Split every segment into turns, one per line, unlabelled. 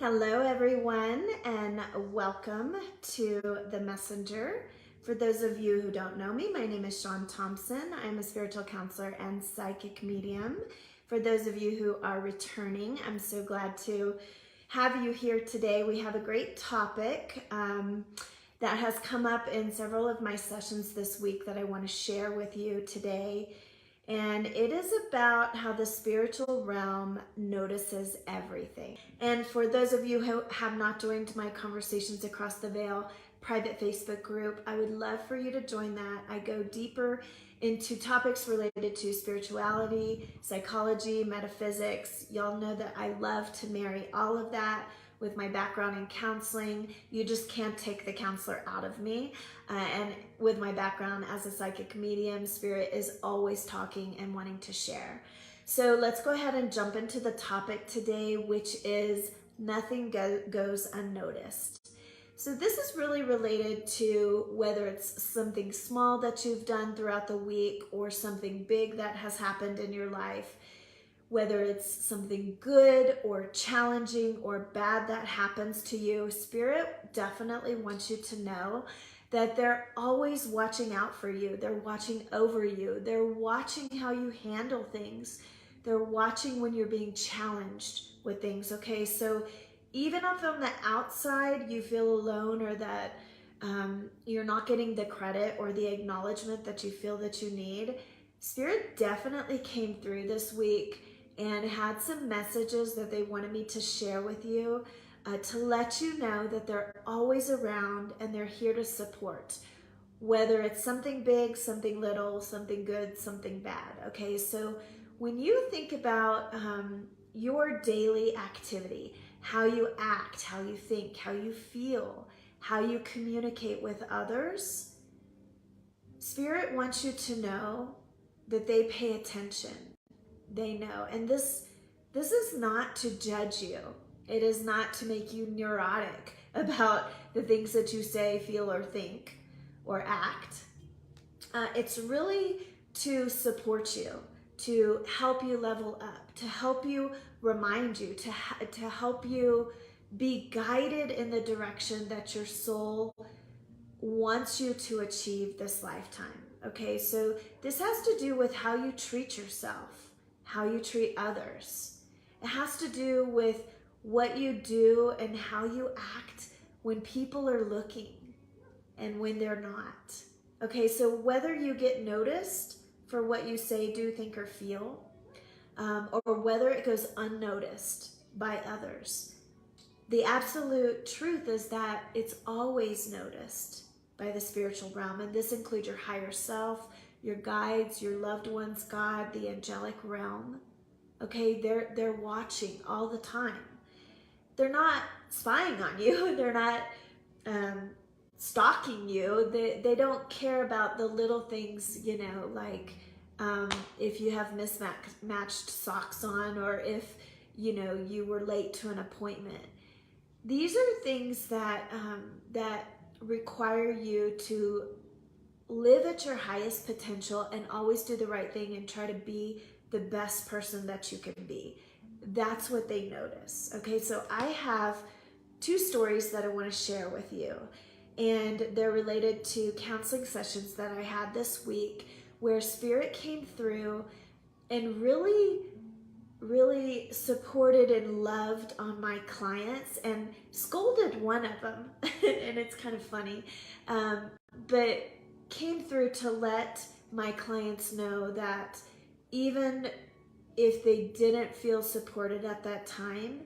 Hello, everyone, and welcome to The Messenger. For those of you who don't know me, my name is Shawn Thompson. I'm a spiritual counselor and psychic medium. For those of you who are returning, I'm so glad to have you here today. We have a great topic that has come up in several of my sessions this week that I want to share with you today. And it is about how the spiritual realm notices everything. And for those of you who have not joined my Conversations Across the Veil private Facebook group, I would love for you to join that. I go deeper into topics related to spirituality, psychology, metaphysics. Y'all know that I love to marry all of that with my background in counseling. You just can't take the counselor out of me. And with my background as a psychic medium, Spirit is always talking and wanting to share. So let's go ahead and jump into the topic today, which is nothing goes unnoticed. So this is really related to whether it's something small that you've done throughout the week or something big that has happened in your life. Whether it's something good or challenging or bad that happens to you, Spirit definitely wants you to know that they're always watching out for you. They're watching over you. They're watching how you handle things. They're watching when you're being challenged with things, okay? So even if on the outside you feel alone or that you're not getting the credit or the acknowledgement that you feel that you need, Spirit definitely came through this week and had some messages that they wanted me to share with you to let you know that they're always around and they're here to support, whether it's something big, something little, something good, something bad, okay? So when you think about your daily activity, how you act, how you think, how you feel, how you communicate with others, Spirit wants you to know that they pay attention. They know. And this is not to judge you. It is not to make you neurotic about the things that you say, feel, or think, or act. It's really to support you, to help you level up, to help you remind you, to help you be guided in the direction that your soul wants you to achieve this lifetime. Okay, so this has to do with how you treat yourself, how you treat others. It has to do with what you do and how you act when people are looking and when they're not. Okay, so whether you get noticed for what you say, do, think, or feel, or whether it goes unnoticed by others, the absolute truth is that it's always noticed by the spiritual realm, and this includes your higher self, your guides, your loved ones, God, the angelic realm. Okay, they're watching all the time. They're not spying on you. They're not stalking you. They don't care about the little things, you know, like if you have mismatched socks on, or if, you know, you were late to an appointment. These are things that that require you to live at your highest potential and always do the right thing and try to be the best person that you can be. That's what they notice. Okay, so I have two stories that I want to share with you, and they're related to counseling sessions that I had this week where Spirit came through and really supported and loved on my clients and scolded one of them and it's kind of funny, but came through to let my clients know that even if they didn't feel supported at that time,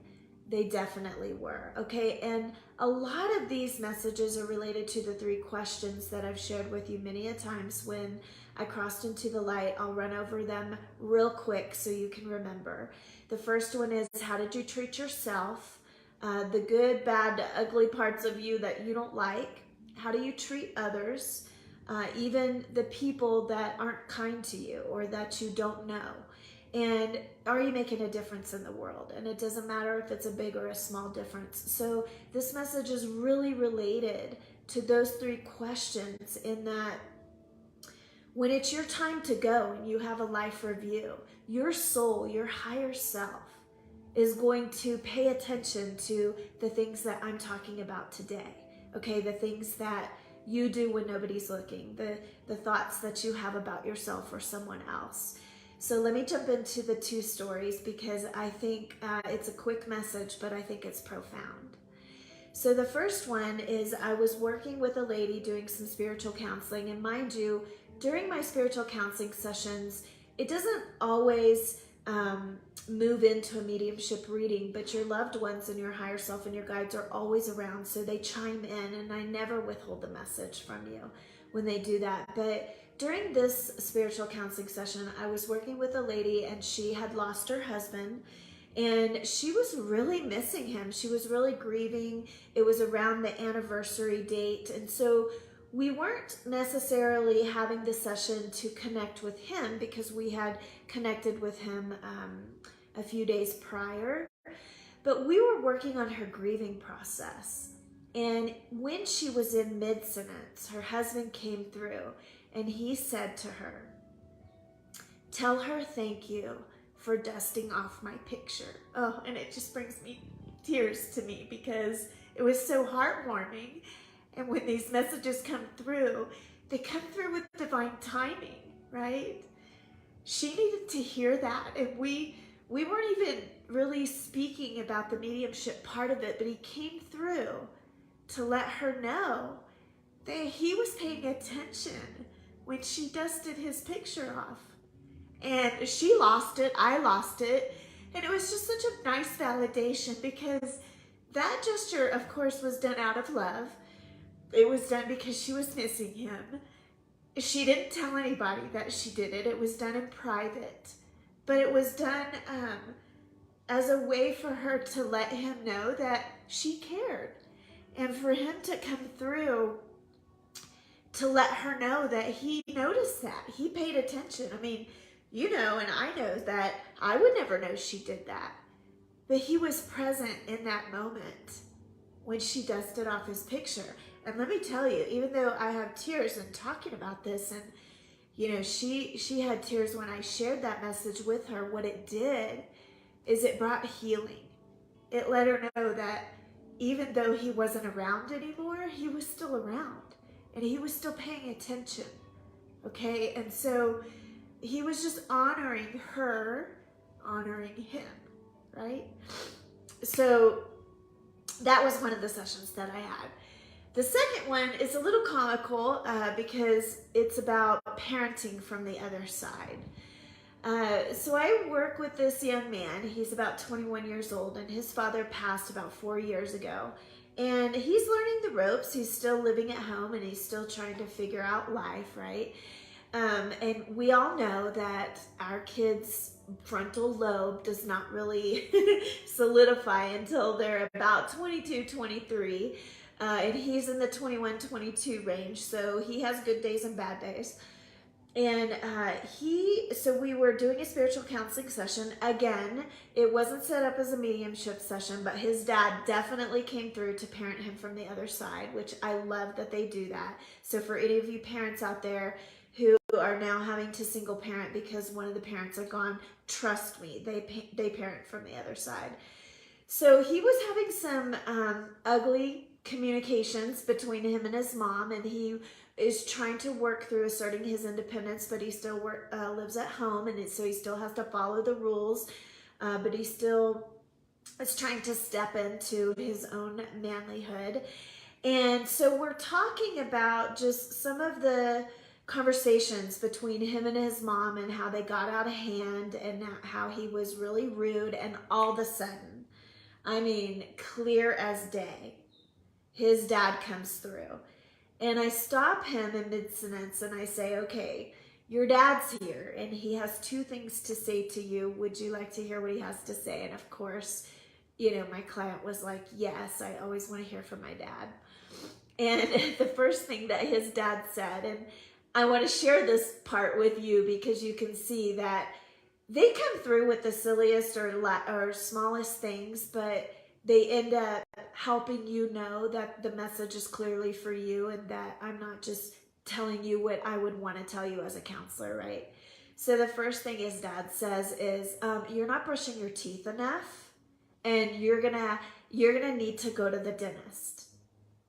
they definitely were. Okay, and a lot of these messages are related to the 3 questions that I've shared with you many a times when I crossed into the light. I'll run over them real quick so you can remember. The first one is, how did you treat yourself? The good, bad, ugly parts of you that you don't like. How do you treat others? Even the people that aren't kind to you or that you don't know. And are you making a difference in the world? And it doesn't matter if it's a big or a small difference. So this message is really related to those 3 questions, in that when it's your time to go and you have a life review, your soul, your higher self, is going to pay attention to the things that I'm talking about today. Okay, the things that you do when nobody's looking, the thoughts that you have about yourself or someone else. So let me jump into the two stories because I think it's a quick message, but I think it's profound. So the first one is I was working with a lady doing some spiritual counseling, and mind you, during my spiritual counseling sessions, it doesn't always move into a mediumship reading, but your loved ones and your higher self and your guides are always around, so they chime in, and I never withhold the message from you when they do that. But during this spiritual counseling session, I was working with a lady, and she had lost her husband, and she was really missing him. She was really grieving. It was around the anniversary date, and so we weren't necessarily having the session to connect with him because we had connected with him a few days prior, but we were working on her grieving process. And when she was in mid-sentence, her husband came through and he said to her, "Tell her thank you for dusting off my picture." Oh, and it just brings me tears to me because it was so heartwarming. And when these messages come through, they come through with divine timing, right? She needed to hear that. And we weren't even really speaking about the mediumship part of it, but he came through to let her know that he was paying attention when she dusted his picture off. And she lost it, I lost it, and it was just such a nice validation because that gesture, of course, was done out of love. It was done because she was missing him. She didn't tell anybody that she did it. It was done in private. But it was done as a way for her to let him know that she cared. And for him to come through to let her know that he noticed that. He paid attention. I mean, you know, and I know that I would never know she did that. But he was present in that moment when she dusted off his picture. And let me tell you, even though I have tears in talking about this, and you know, she had tears when I shared that message with her, what it did is it brought healing. It let her know that even though he wasn't around anymore, he was still around and he was still paying attention. Okay, and so he was just honoring her, honoring him, right? So that was one of the sessions that I had. The second one is a little comical because it's about parenting from the other side. So I work with this young man. He's about 21 years old, and his father passed about 4 years ago. And he's learning the ropes. He's still living at home, and he's still trying to figure out life, right? And we all know that our kids' frontal lobe does not really solidify until they're about 22, 23. And he's in the 21, 22 range, so he has good days and bad days. And so we were doing a spiritual counseling session. Again, it wasn't set up as a mediumship session, but his dad definitely came through to parent him from the other side, which I love that they do that. So for any of you parents out there who are now having to single parent because one of the parents are gone, trust me, they parent from the other side. So he was having some ugly communications between him and his mom, and he is trying to work through asserting his independence, but he still lives at home, and so he still has to follow the rules, but he still is trying to step into his own manlyhood. And so we're talking about just some of the conversations between him and his mom and how they got out of hand and how he was really rude, and all of a sudden, I mean, clear as day, his dad comes through. And I stop him in mid-sentence and I say, "Okay, your dad's here and he has two things to say to you. Would you like to hear what he has to say?" And of course, you know, my client was like, "Yes, I always want to hear from my dad." And the first thing that his dad said, and I want to share this part with you because you can see that they come through with the silliest or smallest things, but they end up helping you know that the message is clearly for you and that I'm not just telling you what I would want to tell you as a counselor, right? So the first thing his dad says is, "You're not brushing your teeth enough." and you're gonna need to go to the dentist.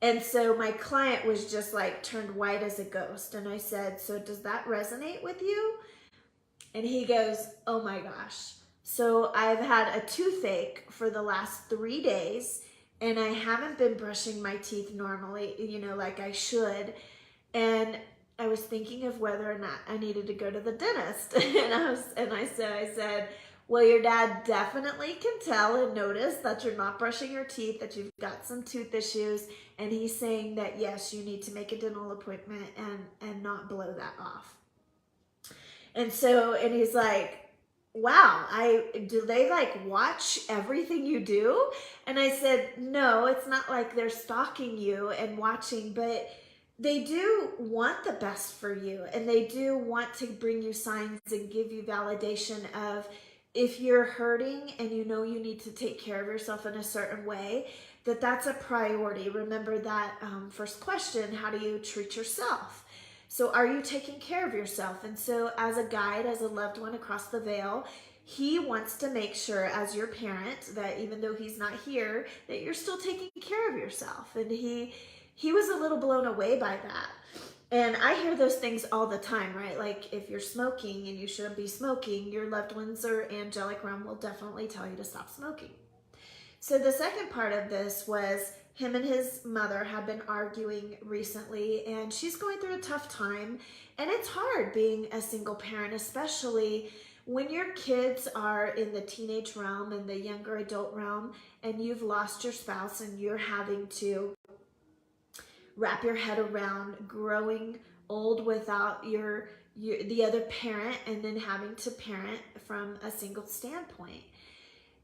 And so my client was just like turned white as a ghost. And I said, so does that resonate with you? And he goes, oh my gosh. So I've had a toothache for the last 3 days, and I haven't been brushing my teeth normally, like I should. And I was thinking of whether or not I needed to go to the dentist. and I said, well, your dad definitely can tell and notice that you're not brushing your teeth, that you've got some tooth issues. And he's saying that, yes, you need to make a dental appointment and not blow that off. And he's like, wow, do they like watch everything you do? And I said, no, it's not like they're stalking you and watching, but they do want the best for you, and they do want to bring you signs and give you validation of if you're hurting and you need to take care of yourself in a certain way, that's a priority. Remember that first question, how do you treat yourself? So are you taking care of yourself? And so as a guide, as a loved one across the veil, he wants to make sure as your parent that even though he's not here, that you're still taking care of yourself. And he was a little blown away by that. And I hear those things all the time, right? Like if you're smoking and you shouldn't be smoking, your loved ones or angelic realm will definitely tell you to stop smoking. So the second part of this was him and his mother have been arguing recently, and she's going through a tough time. And it's hard being a single parent, especially when your kids are in the teenage realm and the younger adult realm, and you've lost your spouse and you're having to wrap your head around growing old without the other parent, and then having to parent from a single standpoint.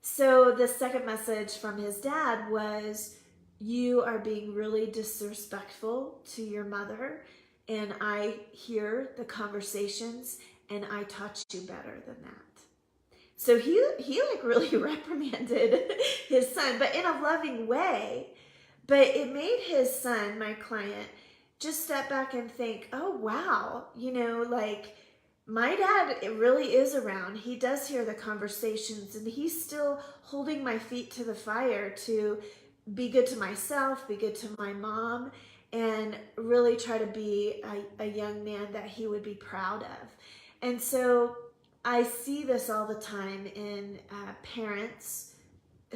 So the second message from his dad was, you are being really disrespectful to your mother, and I hear the conversations, and I taught you better than that. So he like really reprimanded his son, but in a loving way. But it made his son, my client, just step back and think, oh wow, like my dad, it really is around. He does hear the conversations, and he's still holding my feet to the fire to be good to myself, be good to my mom, and really try to be a young man that he would be proud of. And so I see this all the time in parents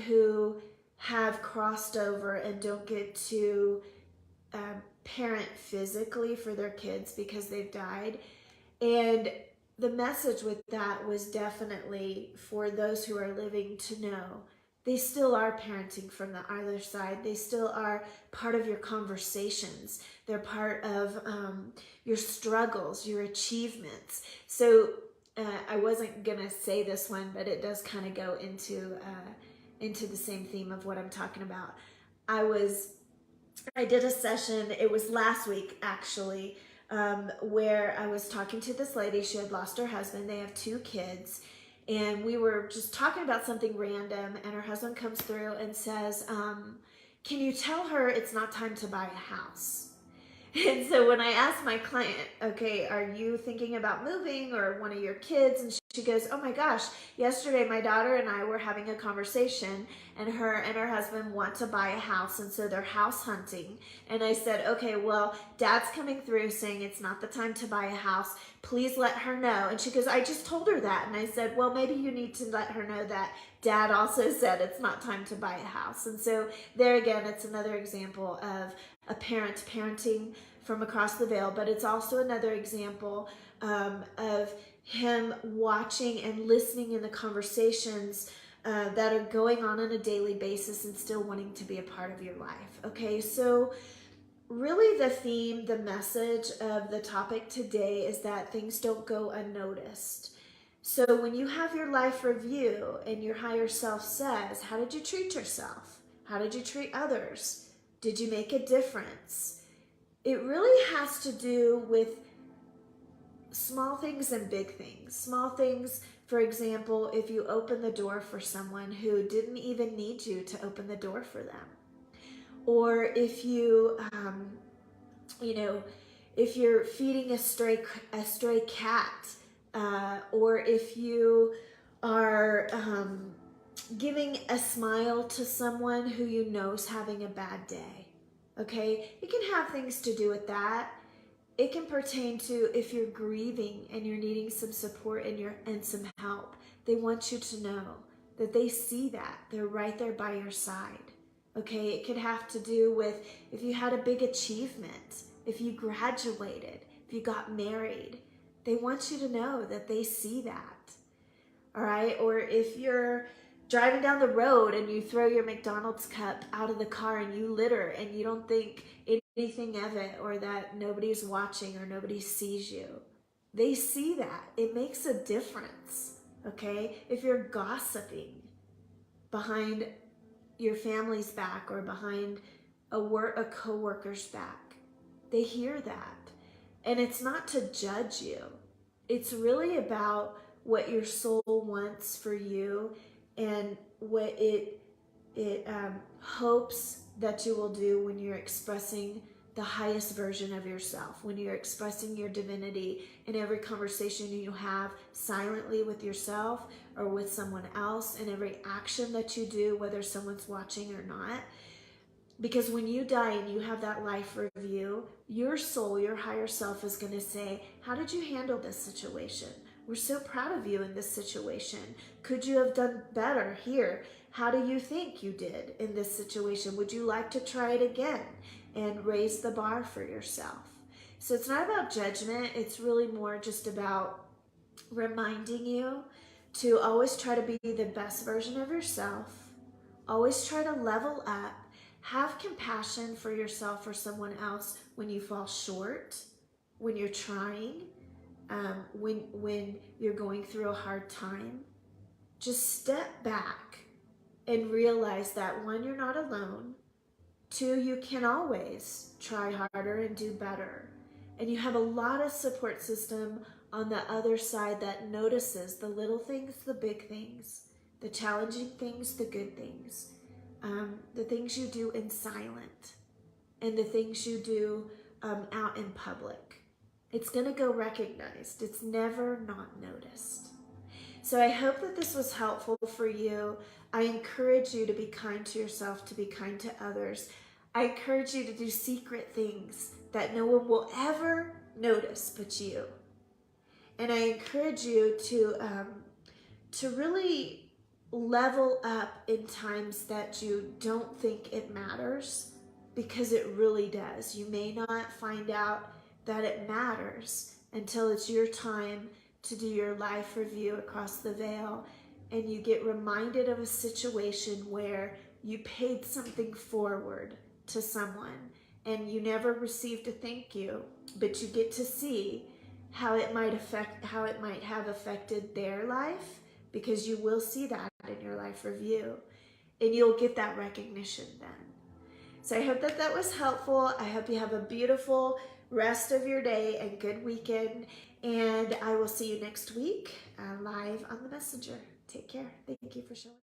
who have crossed over and don't get to parent physically for their kids because they've died. And the message with that was definitely for those who are living to know they still are parenting from the other side. They still are part of your conversations. They're part of your struggles, your achievements. So I wasn't gonna say this one, but it does kind of go into the same theme of what I'm talking about. I did a session, it was last week actually, where I was talking to this lady. She had lost her husband. They have 2 kids. And we were just talking about something random, and her husband comes through and says, can you tell her it's not time to buy a house? And so when I asked my client, okay, are you thinking about moving or one of your kids? And she goes, oh my gosh, yesterday my daughter and I were having a conversation, and her and her husband want to buy a house, and so they're house hunting. And I said, okay, well, dad's coming through saying it's not the time to buy a house. Please let her know. And she goes, I just told her that. And I said, well, maybe you need to let her know that dad also said it's not time to buy a house. And so there again, it's another example of a parent parenting from across the veil, but it's also another example of him watching and listening in the conversations that are going on a daily basis and still wanting to be a part of your life. Okay, so really the theme, the message of the topic today is that things don't go unnoticed. So when you have your life review and your higher self says, how did you treat yourself? How did you treat others? Did you make a difference? It really has to do with small things and big things. Small things, for example, if you open the door for someone who didn't even need you to open the door for them. Or if you, if you're feeding a stray cat, or if you are, giving a smile to someone who you know is having a bad day. Okay? It can have things to do with that. It can pertain to if you're grieving and you're needing some support and some help. They want you to know that they see that. They're right there by your side. Okay? It could have to do with if you had a big achievement, if you graduated, if you got married. They want you to know that they see that. All right? Or if you're driving down the road and you throw your McDonald's cup out of the car and you litter and you don't think anything of it, or that nobody's watching or nobody sees you. They see that. It makes a difference. Okay? If you're gossiping behind your family's back or behind a coworker's back, they hear that. And it's not to judge you. It's really about what your soul wants for you and what it hopes that you will do when you're expressing the highest version of yourself, when you're expressing your divinity in every conversation you have silently with yourself or with someone else, and every action that you do, whether someone's watching or not. Because when you die and you have that life review, your soul, your higher self is going to say, how did you handle this situation? We're so proud of you in this situation. Could you have done better here? How do you think you did in this situation? Would you like to try it again and raise the bar for yourself? So it's not about judgment. It's really more just about reminding you to always try to be the best version of yourself. Always try to level up. Have compassion for yourself or someone else when you fall short, when you're trying, when you're going through a hard time. Just step back and realize that, one, you're not alone. Two, you can always try harder and do better. And you have a lot of support system on the other side that notices the little things, the big things, the challenging things, the good things, the things you do in silent, and the things you do out in public. It's going to go recognized. It's never not noticed. So I hope that this was helpful for you. I encourage you to be kind to yourself, to be kind to others. I encourage you to do secret things that no one will ever notice but you. And I encourage you to really level up in times that you don't think it matters, because it really does. You may not find out that it matters until it's your time to do your life review across the veil, and you get reminded of a situation where you paid something forward to someone and you never received a thank you, but you get to see how it might have affected their life, because you will see that in your life review and you'll get that recognition then. So I hope that that was helpful. I hope you have a beautiful rest of your day and good weekend. And I will see you next week live on the Messenger. Take care. Thank you for showing.